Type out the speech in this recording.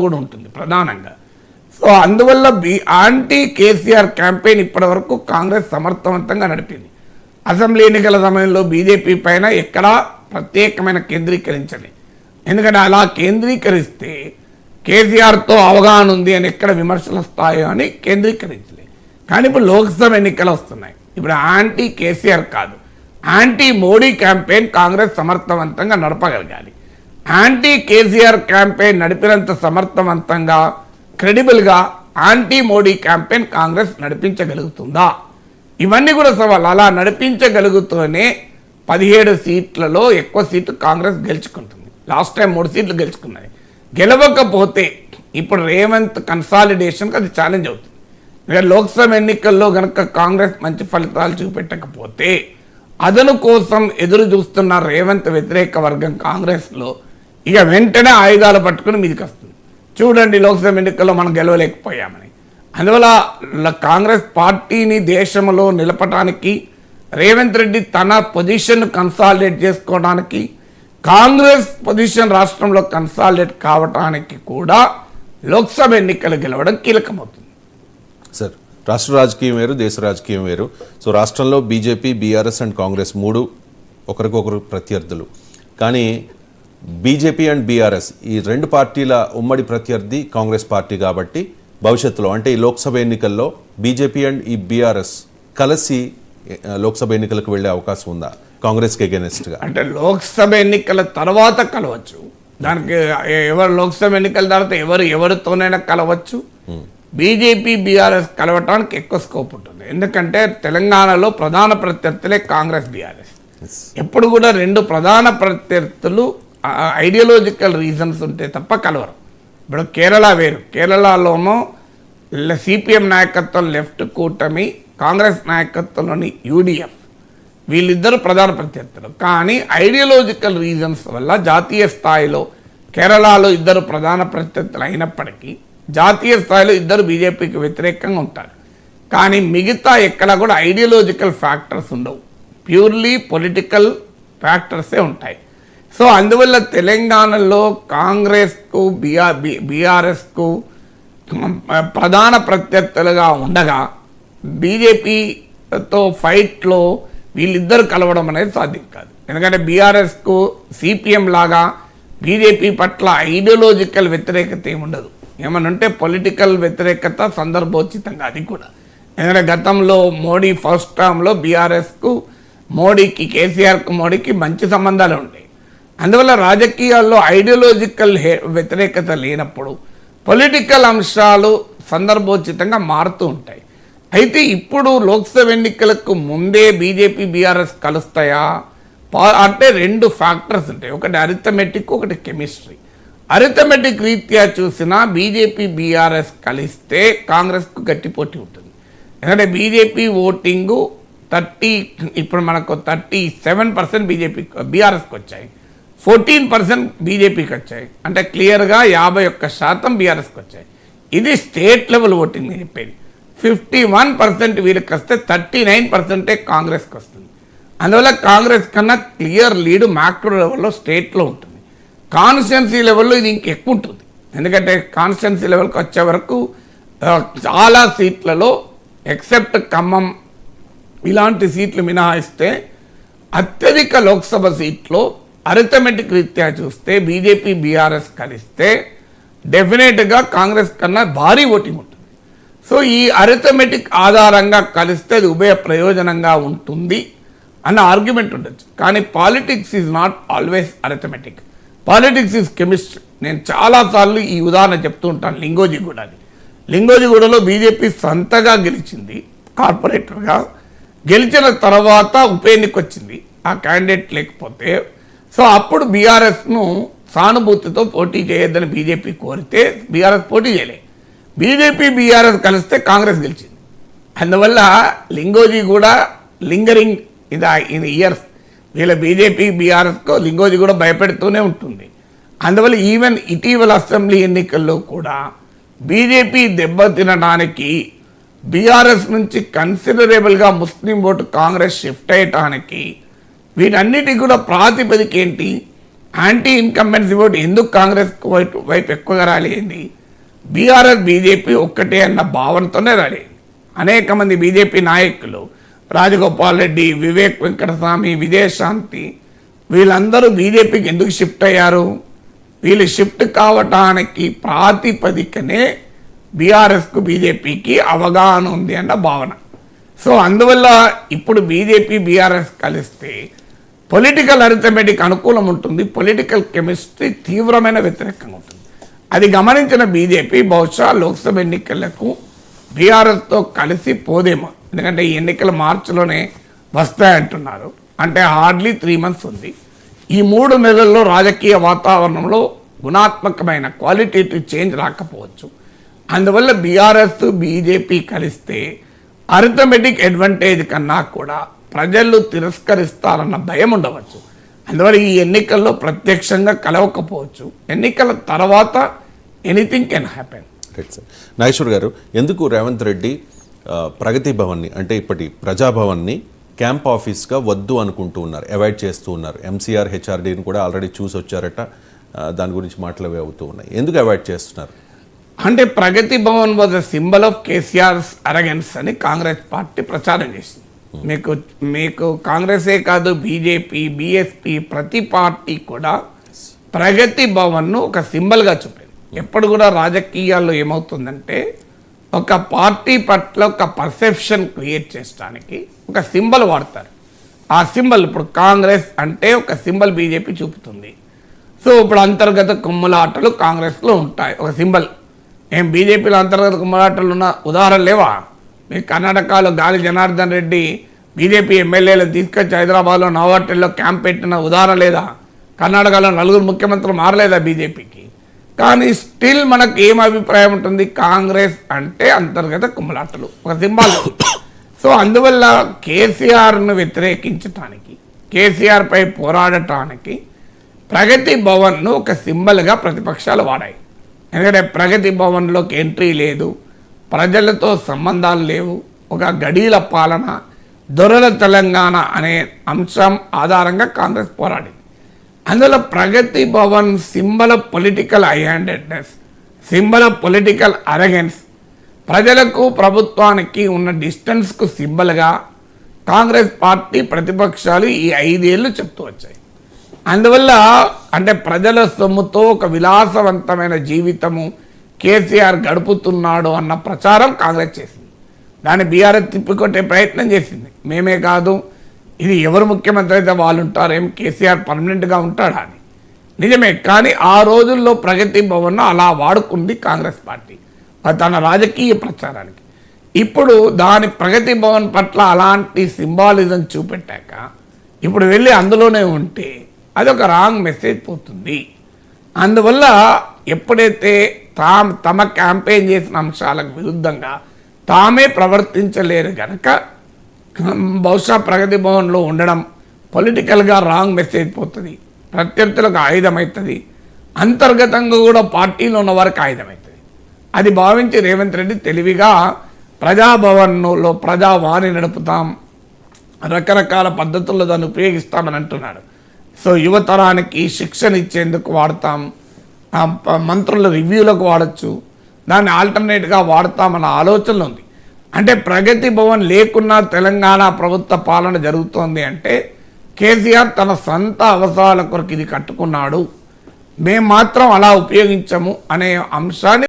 కూడా ఉంటుంది ప్రధానంగా. సో అందువల్ల యాంటీ కేసీఆర్ క్యాంపెయిన్ ఇప్పటివరకు కాంగ్రెస్ సమర్థవంతంగా నడిపింది. అసెంబ్లీ ఎన్నికల సమయంలో బీజేపీ పైన ఎక్కడా ప్రత్యేకమైన కేంద్రీకరించలేదు. ఎందుకంటే అలా కేంద్రీకరిస్తే కేసీఆర్తో అవగాహన ఉంది అని ఎక్కడ విమర్శలు వస్తాయో అని కేంద్రీకరించలేదు. కానీ ఇప్పుడు లోక్సభ ఎన్నికలు వస్తున్నాయి. ఇప్పుడు యాంటీ కేసీఆర్ కాదు, యాంటీ మోడీ క్యాంపెయిన్ కాంగ్రెస్ సమర్థవంతంగా నడపగలగాలి. యాంటీ కేసీఆర్ క్యాంపెయిన్ నడిపినంత సమర్థవంతంగా క్రెడిబుల్గా యాంటీ మోడీ క్యాంపెయిన్ కాంగ్రెస్ నడిపించగలుగుతుందా? ఇవన్నీ కూడా సవాల్. అలా నడిపించగలుగుతూనే 17 సీట్లలో ఎక్కువ సీట్లు కాంగ్రెస్ గెలుచుకుంటుంది. లాస్ట్ టైం 3 సీట్లు గెలుచుకున్నది. గెలవకపోతే ఇప్పుడు రేవంత్ కన్సాలిడేషన్కి అది ఛాలెంజ్ అవుతుంది. లోక్సభ ఎన్నికల్లో కనుక కాంగ్రెస్ మంచి ఫలితాలు చూపెట్టకపోతే అదను కోసం ఎదురు చూస్తున్న రేవంత్ వ్యతిరేక వర్గం కాంగ్రెస్లో ఇక వెంటనే ఆయుధాలు పట్టుకుని మీదికి వస్తుంది. చూడండి, లోక్సభ ఎన్నికల్లో మనం గెలవలేకపోయామని. అందువల్ల కాంగ్రెస్ పార్టీని దేశంలో నిలపడానికి, రేవంత్ రెడ్డి తన పొజిషన్ కన్సాలిడేట్ చేసుకోవడానికి, కాంగ్రెస్ పొజిషన్ రాష్ట్రంలో కన్సాలిడేట్ కావడానికి కూడా లోక్సభ ఎన్నికలు గెలవడం కీలకమవుతుంది. సార్, రాష్ట్ర రాజకీయం వేరు, దేశ రాజకీయం వేరు. సో రాష్ట్రంలో బీజేపీ, బీఆర్ఎస్ అండ్ కాంగ్రెస్ 3 ఒకరికొకరు ప్రత్యర్థులు. కానీ బీజేపీ అండ్ బీఆర్ఎస్ ఈ 2 పార్టీల ఉమ్మడి ప్రత్యర్థి కాంగ్రెస్ పార్టీ కాబట్టి భవిష్యత్తులో అంటే ఈ లోక్సభ ఎన్నికల్లో బీజేపీ అండ్ ఈ బీఆర్ఎస్ కలిసి లోక్సభ ఎన్నికలకు వెళ్ళే అవకాశం ఉందా కాంగ్రెస్కి అగెనిస్ట్గా? అంటే లోక్సభ ఎన్నికల తర్వాత కలవచ్చు. దానికి ఎవరు లోక్సభ ఎన్నికల తర్వాత ఎవరితోనైనా కలవచ్చు. బీజేపీ, బీఆర్ఎస్ కలవటానికి ఎక్కువ స్కోప్ ఉంటుంది. ఎందుకంటే తెలంగాణలో ప్రధాన ప్రత్యర్థులే కాంగ్రెస్, బీఆర్ఎస్. ఎప్పుడు కూడా 2 ప్రధాన ప్రత్యర్థులు ఐడియాలజికల్ రీజన్స్ ఉంటే తప్ప కలవరు. ఇప్పుడు కేరళ వేరు. కేరళలోనూ సిపిఎం నాయకత్వం లెఫ్ట్ కూటమి, కాంగ్రెస్ నాయకత్వంలోని యూడిఎఫ్, వీళ్ళిద్దరు ప్రధాన ప్రత్యర్థులు. కానీ ఐడియాలజికల్ రీజన్స్ వల్ల జాతీయ స్థాయిలో కేరళలో 2 ప్రధాన ప్రత్యర్థులు అయినప్పటికీ జాతీయ స్థాయిలో 2 బీజేపీకి వ్యతిరేకంగా ఉంటారు. కానీ మిగతా ఎక్కడ కూడా ఐడియాలజికల్ ఫ్యాక్టర్స్ ఉండవు, ప్యూర్లీ పొలిటికల్ ఫ్యాక్టర్సే ఉంటాయి. సో అందువల్ల తెలంగాణలో కాంగ్రెస్కు, బీఆర్ఎస్కు ప్రధాన ప్రత్యర్థులుగా ఉండగా బీజేపీతో ఫైట్లో వీళ్ళిద్దరు కలవడం అనేది సాధ్యం కాదు. ఎందుకంటే బీఆర్ఎస్కు సిపిఎం లాగా బీజేపీ పట్ల ఐడియాలజికల్ వ్యతిరేకత ఏమి ఉండదు. ఏమనంటే పొలిటికల్ వ్యతిరేకత సందర్భోచితంగా, అది కూడా. ఎందుకంటే గతంలో మోడీ ఫస్ట్ టర్మ్లో బీఆర్ఎస్కు మోడీకి, కేసీఆర్కు మోడీకి మంచి సంబంధాలు ఉంటాయి. అందువల్ల రాజకీయాల్లో ఐడియాలజికల్ వ్యతిరేకత లేనప్పుడు పొలిటికల్ అంశాలు సందర్భోచితంగా మారుతూ ఉంటాయి. అయితే ఇప్పుడు లోక్సభ ఎన్నికలకు ముందే బీజేపీ, బీఆర్ఎస్ కలుస్తాయా అంటే 2 ఫ్యాక్టర్స్ ఉంటాయి. ఒకటి అరిథమెటిక్, ఒకటి కెమిస్ట్రీ. అరిథమెటిక్ రీత్యా చూసినా బీజేపీ, బీఆర్ఎస్ కలిస్తే కాంగ్రెస్కు గట్టి పోటీ ఉంటుంది. ఎందుకంటే బీజేపీ ఓటింగు 30, ఇప్పుడు మనకు 37% బీఆర్ఎస్కి వచ్చాయి, 14% బీజేపీకి వచ్చాయి. అంటే క్లియర్గా 51% బీఆర్ఎస్కి వచ్చాయి. ఇది స్టేట్ లెవెల్ ఓటింగ్ నేను చెప్పేది. 51% వీళ్ళకి వస్తే 39% కాంగ్రెస్కి వస్తుంది. అందువల్ల కాంగ్రెస్ కన్నా క్లియర్ లీడ్ మ్యాక్రో లెవెల్లో స్టేట్లో ఉంటుంది. కాన్స్టిట్యున్సీ లెవెల్లో ఇది ఇంకెక్కువ ఉంటుంది. ఎందుకంటే కాన్స్టిట్యున్సీ లెవెల్కి వచ్చే వరకు చాలా సీట్లలో ఎక్సెప్ట్ ఖమ్మం ఇలాంటి సీట్లు మినహాయిస్తే అత్యధిక లోక్సభ సీట్లో అరిథమెటిక్ రీత్యా చూస్తే బీజేపీ, బీఆర్ఎస్ కలిస్తే డెఫినెట్గా కాంగ్రెస్ కన్నా భారీ ఓటింగ్ ఉంటుంది. సో ఈ అరిథమెటిక్ ఆధారంగా కలిస్తే అది ఉభయ ప్రయోజనంగా ఉంటుంది అన్న ఆర్గ్యుమెంట్ ఉండొచ్చు. కానీ politics is not always arithmetic, politics is chemistry. నేను చాలాసార్లు ఈ ఉదాహరణ చెప్తూ ఉంటాను. లింగోజిగూడలో బీజేపీ సొంతగా గెలిచింది, కార్పొరేటర్గా గెలిచిన తర్వాత ఉప ఎన్నిక వచ్చింది, ఆ క్యాండిడేట్ లేకపోతే. సో అప్పుడు బీఆర్ఎస్ను సానుభూతితో పోటీ చేయొద్దని బీజేపీ కోరితే బీఆర్ఎస్ పోటీ చేయలేదు. బీజేపీ, బీఆర్ఎస్ కలిస్తే కాంగ్రెస్ గెలిచింది. అందువల్ల లింగోజిగూడ లింగరింగ్ ఇన్ ఇయర్స్ వీళ్ళ బీజేపీ, బీఆర్ఎస్కు లింగోజిగూడ భయపెడుతూనే ఉంటుంది. అందువల్ల ఈవెన్ ఇటీవల అసెంబ్లీ ఎన్నికల్లో కూడా బీజేపీ దెబ్బతినడానికి, బీఆర్ఎస్ నుంచి కన్సిడరబుల్గా ముస్లిం ఓటు కాంగ్రెస్ షిఫ్ట్ అయ్యటానికి వీటన్నిటికి కూడా ప్రాతిపదిక ఏంటి? యాంటీ ఇన్కంబెన్సీ ఓటు ఎందుకు కాంగ్రెస్ వైపు ఎక్కువగా రాలేంది? బీఆర్ఎస్ బీజేపీ ఒక్కటే అన్న భావనతోనే రాలేదు. అనేక మంది బీజేపీ నాయకులు రాజగోపాల్ రెడ్డి, వివేక్ వెంకటస్వామి, విజయశాంతి వీళ్ళందరూ బీజేపీకి ఎందుకు షిఫ్ట్ అయ్యారు? వీళ్ళు షిఫ్ట్ కావటానికి ప్రాతిపదికనే బీఆర్ఎస్కు బీజేపీకి అవగాహన ఉంది అన్న భావన. సో అందువల్ల ఇప్పుడు బీజేపీ బీఆర్ఎస్ కలిస్తే పొలిటికల్ అరిథమెటిక్ అనుకూలం ఉంటుంది, పొలిటికల్ కెమిస్ట్రీ తీవ్రమైన వ్యతిరేకంగా ఉంటుంది. అది గమనించిన బీజేపీ బహుశా లోక్సభ ఎన్నికలకు బీఆర్ఎస్తో కలిసి పోదేమో. ఎందుకంటే ఈ ఎన్నికలు మార్చిలోనే వస్తాయంటున్నారు. అంటే హార్డ్లీ 3 months ఉంది. ఈ 3 నెలల్లో రాజకీయ వాతావరణంలో గుణాత్మకమైన క్వాలిటేటివ్ చేంజ్ రాకపోవచ్చు. అందువల్ల బీఆర్ఎస్ బీజేపీ కలిస్తే అరిథమెటిక్ అడ్వాంటేజ్ కన్నా కూడా ప్రజలు తిరస్కరిస్తారన్న భయం ఉండవచ్చు. అందువల్ల ఈ ఎన్నికల్లో ప్రత్యక్షంగా కలవకపోవచ్చు. ఎన్నికల తర్వాత anything can happen. Right sir. Nageshwar garu, ఎందుకు రేవంత్ రెడ్డి ప్రగతి భవన్ని అంటే ఇప్పటి ప్రజాభవన్ని క్యాంప్ ఆఫీస్గా వద్దు అనుకుంటూ ఉన్నారు, అవాయిడ్ చేస్తూ ఉన్నారు? ఎంసీఆర్ హెచ్ఆర్డీని కూడా ఆల్రెడీ చూసి వచ్చారట, దాని గురించి మాటలు అవుతూ ఉన్నాయి. ఎందుకు అవాయిడ్ చేస్తున్నారు? అంటే Pragati Bhavan was a symbol of KCR's arrogance అని కాంగ్రెస్ పార్టీ ప్రచారం చేసింది. మీకు కాంగ్రెసే కాదు, బీజేపీ, బీఎస్పీ ప్రతి పార్టీ కూడా ప్రగతి భవన్ను ఒక సింబల్గా చూపింది. ఎప్పుడు కూడా రాజకీయాల్లో ఏమవుతుందంటే ఒక పార్టీ పట్ల ఒక పర్సెప్షన్ క్రియేట్ చేయడానికి ఒక సింబల్ వాడతారు. ఆ సింబల్ ఇప్పుడు కాంగ్రెస్ అంటే ఒక సింబల్ బీజేపీ చూపుతుంది. సో ఇప్పుడు అంతర్గత కుమ్ములాటలు కాంగ్రెస్లో ఉంటాయి, ఒక సింబల్. ఏం బీజేపీలో అంతర్గత కుమ్ములాటలు ఉన్న ఉదాహరణ లేవా? మీకు కర్ణాటకలో గాలి జనార్దన్ రెడ్డి బీజేపీ ఎమ్మెల్యేలను తీసుకొచ్చి హైదరాబాద్లో నోవాటెల్లో క్యాంప్ పెట్టిన ఉదాహరణ లేదా? కర్ణాటకలో 4 ముఖ్యమంత్రులు మారలేదా బీజేపీకి? కానీ స్టిల్ మనకు ఏం అభిప్రాయం ఉంటుంది? కాంగ్రెస్ అంటే అంతర్గత కుమ్ములాటలు, ఒక సింబల్. సో అందువల్ల కేసీఆర్ను వ్యతిరేకించటానికి, కేసీఆర్పై పోరాడటానికి ప్రగతి భవన్ను ఒక సింబల్గా ప్రతిపక్షాలు వాడాయి. ఎందుకంటే ప్రగతి భవన్లోకి ఎంట్రీ లేదు, ప్రజలతో సంబంధాలు లేవు, ఒక గడీల పాలన, దొరల తెలంగాణ అనే అంశం ఆధారంగా కాంగ్రెస్ పోరాడింది. అందులో Pragati Bhavan symbol of political highhandedness, symbol of political arrogance, ప్రజలకు ప్రభుత్వానికి ఉన్న డిస్టెన్స్కు సింబల్గా కాంగ్రెస్ పార్టీ ప్రతిపక్షాలు ఈ 5 ఏళ్ళు చెప్తూ వచ్చాయి. అందువల్ల అంటే ప్రజల సొమ్ముతో ఒక విలాసవంతమైన జీవితము కేసీఆర్ గడుపుతున్నాడు అన్న ప్రచారం కాంగ్రెస్ చేసింది. దాన్ని బీఆర్ఎస్ తిప్పికొట్టే ప్రయత్నం చేసింది. మేమే కాదు, ఇది ఎవరు ముఖ్యమంత్రి అయితే వాళ్ళు ఉంటారేం, కేసీఆర్ పర్మనెంట్గా ఉంటాడా అని. నిజమే, కానీ ఆ రోజుల్లో ప్రగతి భవన్ను అలా వాడుకుంది కాంగ్రెస్ పార్టీ తన రాజకీయ ప్రచారానికి. ఇప్పుడు దాని ప్రగతి భవన్ పట్ల అలాంటి సింబాలిజం చూపెట్టాక ఇప్పుడు వెళ్ళి అందులోనే ఉంటే అదొక రాంగ్ మెసేజ్ పోతుంది. అందువల్ల ఎప్పుడైతే తమ క్యాంపెయిన్ చేసిన అంశాలకు విరుద్ధంగా తామే ప్రవర్తించలేరు కనుక బహుశా ప్రగతి భవన్లో ఉండడం పొలిటికల్గా రాంగ్ మెసేజ్ పోతుంది, ప్రత్యర్థులకు ఆయుధం అవుతుంది, అంతర్గతంగా కూడా పార్టీలో ఉన్న వారికి ఆయుధం అవుతుంది. అది భావించి రేవంత్ రెడ్డి తెలివిగా ప్రజాభవన్లో ప్రజావాణి నడుపుతాం, రకరకాల పద్ధతుల్లో దాన్ని ఉపయోగిస్తామని అంటున్నాడు. సో యువతరానికి శిక్షణ ఇచ్చేందుకు వాడతాం, మంత్రుల రివ్యూలకు వాడచ్చు, దాన్ని ఆల్టర్నేట్గా వాడతామన్న ఆలోచనలు ఉంది. అంటే ప్రగతి భవన్ లేకున్నా తెలంగాణ ప్రభుత్వ పాలన జరుగుతోంది అంటే కేసీఆర్ తన సొంత అవసరాల కొరకు ఇది కట్టుకున్నాడు, మేము మాత్రం అలా ఉపయోగించము అనే అంశాన్ని